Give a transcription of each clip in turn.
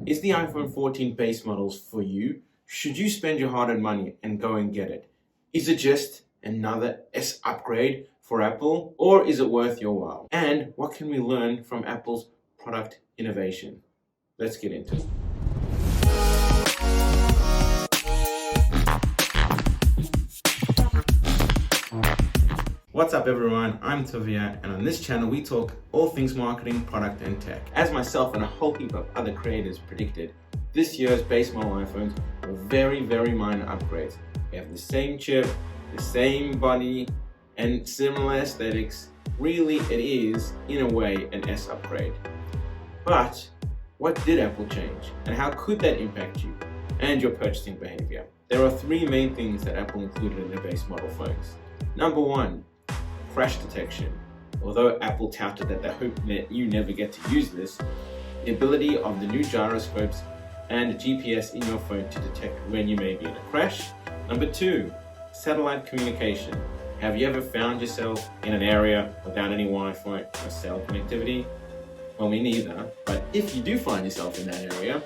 Is the iPhone 14 base models for you? Should you spend your hard-earned money and go and get it? Is it just another S upgrade for Apple, or is it worth your while? And what can we learn from Apple's product innovation? Let's get into it. What's up everyone, I'm Tuvia, and on this channel we talk all things marketing, product and tech. As myself and a whole heap of other creators predicted, this year's base model iPhones were very minor upgrades. We have the same chip, the same body, and similar aesthetics. Really, it is, in a way, an S upgrade. But what did Apple change, and how could that impact you and your purchasing behavior? There are three main things that Apple included in their base model phones. Number one, crash detection. Although Apple touted that they hope that you never get to use this, the ability of the new gyroscopes and GPS in your phone to detect when you may be in a crash. Number two, satellite communication. Have you ever found yourself in an area without any Wi-Fi or cell connectivity? Well, me neither, but if you do find yourself in that area,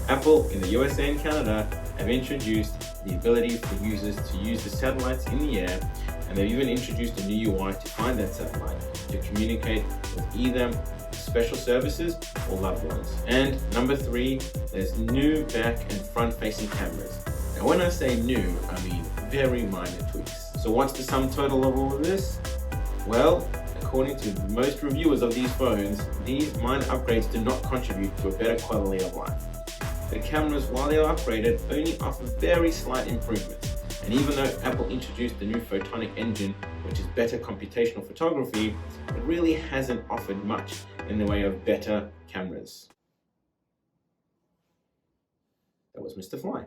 Apple in the USA and Canada have introduced the ability for users to use the satellites in the air, and they've even introduced a new UI to find that satellite to communicate with either special services or loved ones. And number three, there's new back and front facing cameras. Now when I say new, I mean very minor tweaks. So what's the sum total of all of this? Well, according to most reviewers of these phones, these minor upgrades do not contribute to a better quality of life. The cameras, while they are upgraded, only offer very slight improvements. And even though Apple introduced the new photonic engine, which is better computational photography, it really hasn't offered much in the way of better cameras. That was Mr. Fly.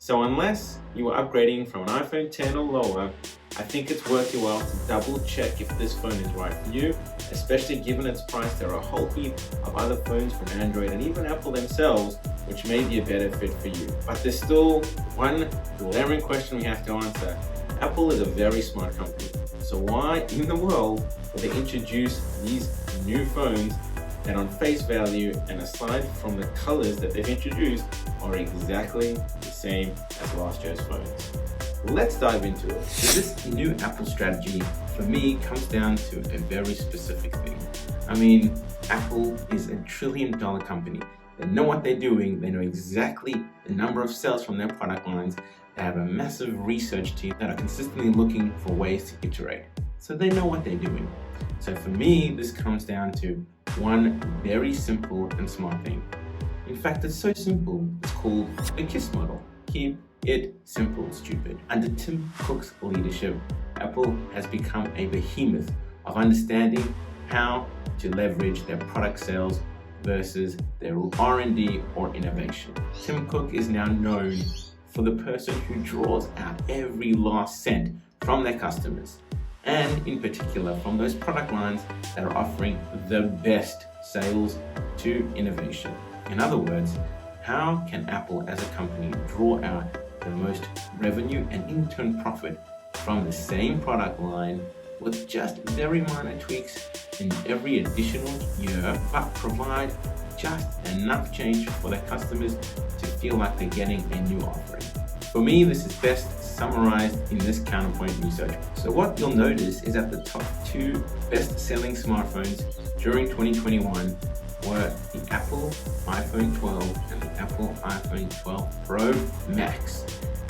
So unless you are upgrading from an iPhone 10 or lower, I think it's worth your while to double check if this phone is right for you, especially given its price. There are a whole heap of other phones from Android and even Apple themselves which may be a better fit for you. But there's still one glaring question we have to answer. Apple is a very smart company, so why in the world would they introduce these new phones that on face value and aside from the colors that they've introduced are exactly the same as last year's phones? Let's dive into it. So this new Apple strategy for me comes down to a very specific thing. I mean, Apple is a $1 trillion company. They know what they're doing. They know exactly the number of sales from their product lines. They have a massive research team that are consistently looking for ways to iterate. So they know what they're doing. So for me, this comes down to one very simple and smart thing. In fact, it's so simple, it's called the K.I.S.S model. Keep it simple, stupid. Under Tim Cook's leadership, Apple has become a behemoth of understanding how to leverage their product sales versus their R&D or innovation. Tim Cook is now known for the person who draws out every last cent from their customers, and in particular from those product lines that are offering the best sales to innovation. In other words, how can Apple as a company draw out the most revenue and in turn profit from the same product line with just very minor tweaks in every additional year, but provide just enough change for their customers to feel like they're getting a new offering? For me, this is best summarized in this counterpoint research. So what you'll notice is that the top two best-selling smartphones during 2021 were the Apple iPhone 12 and the Apple iPhone 12 Pro Max.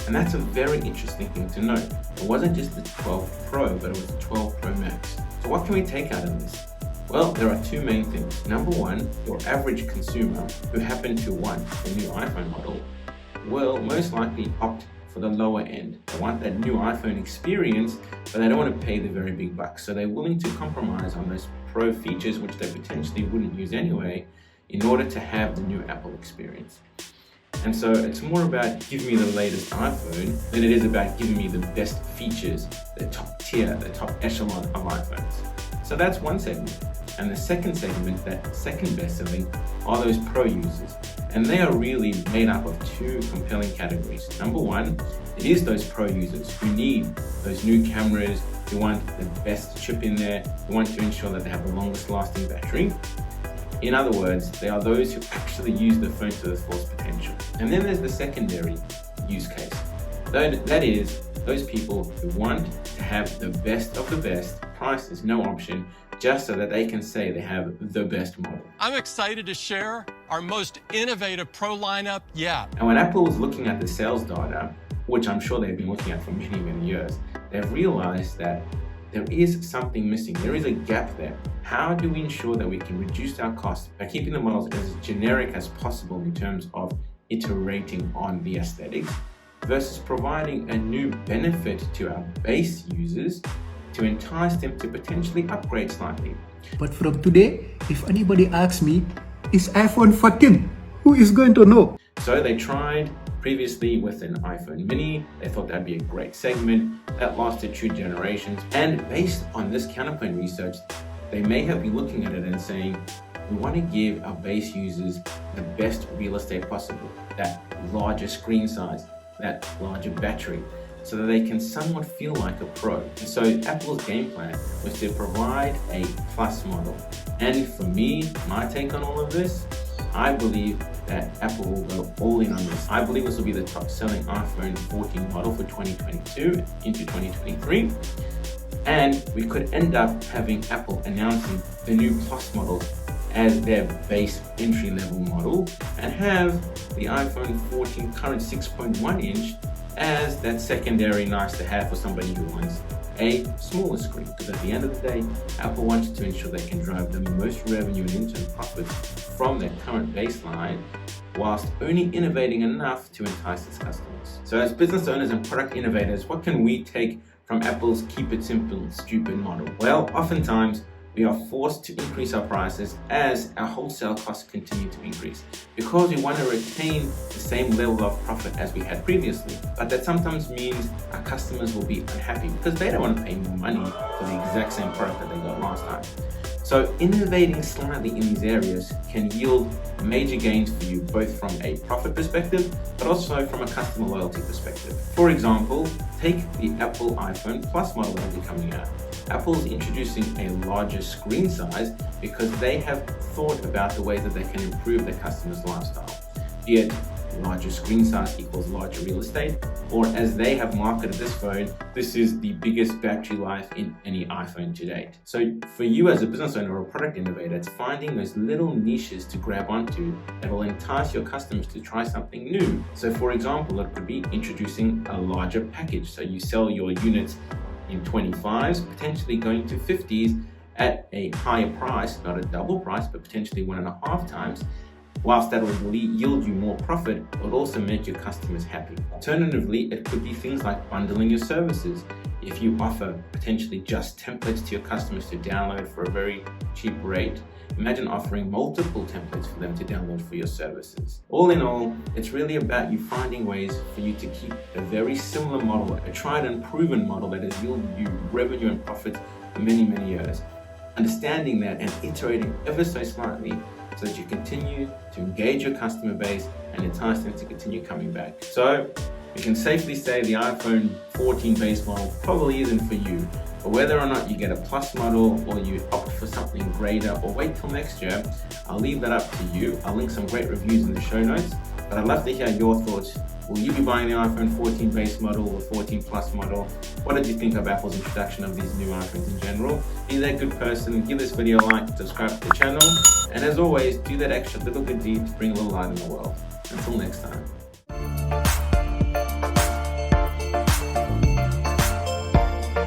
And that's a very interesting thing to note. It wasn't just the 12 Pro, but it was the 12 Pro Max. So what can we take out of this? Well, there are two main things. Number one, your average consumer who happen to want the new iPhone model will most likely opt for the lower end. They want that new iPhone experience, but they don't want to pay the very big bucks. So they're willing to compromise on those Pro features, which they potentially wouldn't use anyway, in order to have the new Apple experience. And so it's more about giving me the latest iPhone than it is about giving me the best features, the top tier, the top echelon of iPhones. So that's one segment. And the second segment, that second best selling, are those Pro users. And they are really made up of two compelling categories. Number one, it is those Pro users who need those new cameras, who want the best chip in there, who want to ensure that they have the longest lasting battery. In other words, they are those who actually use the phone to its fullest potential. And then there's the secondary use case. That is, those people who want to have the best of the best, price is no option, just so that they can say they have the best model. I'm excited to share our most innovative Pro lineup yet. And when Apple was looking at the sales data, which I'm sure they've been looking at for many, many years, they've realized that there is something missing. There is a gap there. How do we ensure that we can reduce our costs by keeping the models as generic as possible in terms of iterating on the aesthetics versus providing a new benefit to our base users to entice them to potentially upgrade slightly? But from today, if anybody asks me, is iPhone 14? Who is going to know? So they tried previously with an iPhone mini. They thought that'd be a great segment. That lasted 2 generations. And based on this counterpoint research, they may have been looking at it and saying, we want to give our base users the best real estate possible, that larger screen size, that larger battery, so that they can somewhat feel like a pro. And so Apple's game plan was to provide a Plus model. And for me, my take on all of this, I believe that Apple will go all in on this. I believe this will be the top selling iPhone 14 model for 2022 into 2023. And we could end up having Apple announcing the new Plus model as their base entry-level model and have the iPhone 14 current 6.1 inch as that secondary nice to have for somebody who wants a smaller screen. Because at the end of the day, Apple wants to ensure they can drive the most revenue and in-turn profits from their current baseline whilst only innovating enough to entice its customers. So as business owners and product innovators, what can we take from Apple's keep it simple, stupid model? Well, oftentimes we are forced to increase our prices as our wholesale costs continue to increase because we want to retain the same level of profit as we had previously. But that sometimes means our customers will be unhappy because they don't want to pay more money for the exact same product that they got last time. So innovating slightly in these areas can yield major gains for you, both from a profit perspective, but also from a customer loyalty perspective. For example, take the Apple iPhone Plus model that will be coming out. Apple is introducing a larger screen size because they have thought about the ways that they can improve their customers' lifestyle. Be it larger screen size equals larger real estate, or as they have marketed this phone, this is the biggest battery life in any iPhone to date. So for you as a business owner or a product innovator, it's finding those little niches to grab onto that will entice your customers to try something new. So for example, it could be introducing a larger package. So you sell your units in 25s, potentially going to 50s at a higher price, not a double price, but potentially 1.5 times. Whilst that will yield you more profit, it will also make your customers happy. Alternatively, it could be things like bundling your services. If you offer potentially just templates to your customers to download for a very cheap rate, imagine offering multiple templates for them to download for your services. All in all, it's really about you finding ways for you to keep a very similar model, a tried and proven model that has yielded you revenue and profits for many, many years. Understanding that and iterating ever so slightly so that you continue to engage your customer base and entice them to continue coming back. So we can safely say the iPhone 14 base model probably isn't for you, but whether or not you get a Plus model or you opt for something greater or wait till next year, I'll leave that up to you. I'll link some great reviews in the show notes, but I'd love to hear your thoughts. Will you be buying the iPhone 14 base model or 14 Plus model? What did you think of Apple's introduction of these new iPhones in general? Be that good person, give this video a like, subscribe to the channel, and as always, do that extra little good deed to bring a little light in the world. Until next time.